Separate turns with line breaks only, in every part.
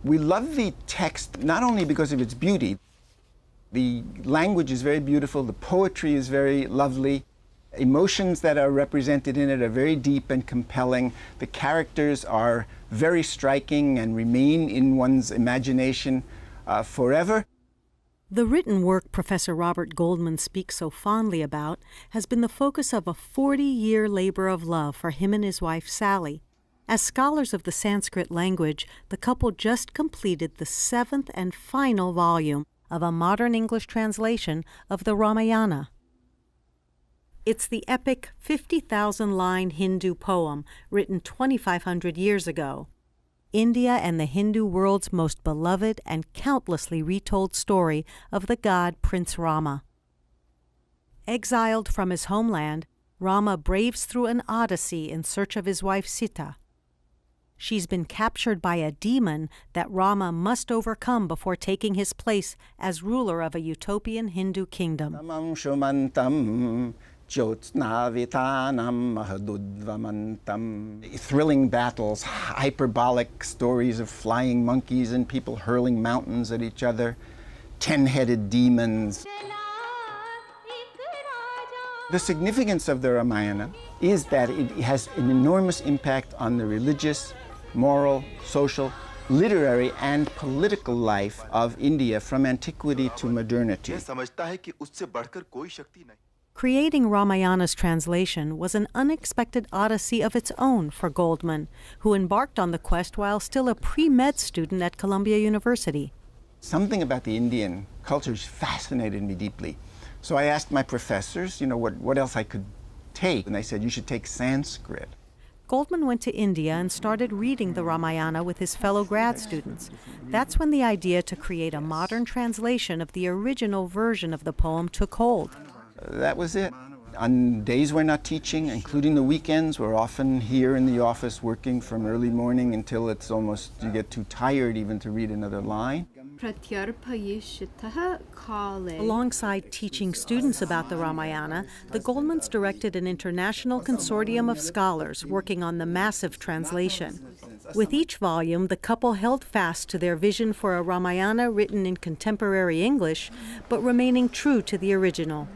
We love the text not only because of its beauty. The language is very beautiful, the poetry is very lovely, emotions that are represented in it are very deep and compelling, the characters are very striking and remain in one's imagination forever.
The written work Professor Robert Goldman speaks so fondly about has been the focus of a 40-year labor of love for him and his wife Sally. As scholars of the Sanskrit language, the couple just completed the 7th and final volume of a modern English translation of the Ramayana. It's the epic 50,000-line Hindu poem written 2,500 years ago. India and the Hindu world's most beloved and countlessly retold story of the god Prince Rama. Exiled from his homeland, Rama braves through an odyssey in search of his wife Sita. She's been captured by a demon that Rama must overcome before taking his place as ruler of a utopian Hindu kingdom.
Thrilling battles, hyperbolic stories of flying monkeys and people hurling mountains at each other, 10-headed demons. The significance of the Ramayana is that it has an enormous impact on the religious, moral, social, literary, and political life of India from antiquity to modernity.
Creating Ramayana's translation was an unexpected odyssey of its own for Goldman, who embarked on the quest while still a pre-med student at Columbia University.
Something about the Indian culture fascinated me deeply. So I asked my professors, what else I could take, and they said, you should take Sanskrit.
Goldman went to India and started reading the Ramayana with his fellow grad students. That's when the idea to create a modern translation of the original version of the poem took hold.
That was it. On days we're not teaching, including the weekends, we're often here in the office working from early morning until it's almost, you get too tired even to read another line.
Alongside teaching students about the Ramayana, the Goldmans directed an international consortium of scholars working on the massive translation. With each volume, the couple held fast to their vision for a Ramayana written in contemporary English, but remaining true to the original.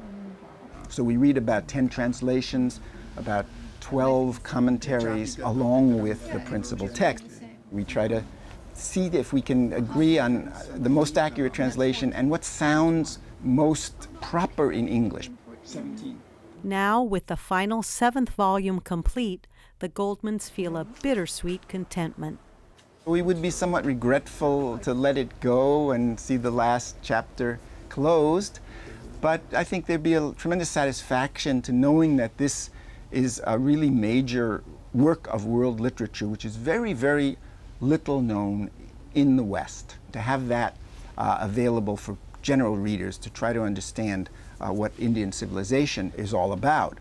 So we read about 10 translations, about 12 commentaries, along with the principal text. We try to see if we can agree on the most accurate translation and what sounds most proper in English.
Now, with the final 7th volume complete, the Goldmans feel a bittersweet contentment.
We would be somewhat regretful to let it go and see the last chapter closed, but I think there'd be a tremendous satisfaction to knowing that this is a really major work of world literature, which is very, very little known in the West. To have that available for general readers to try to understand what Indian civilization is all about.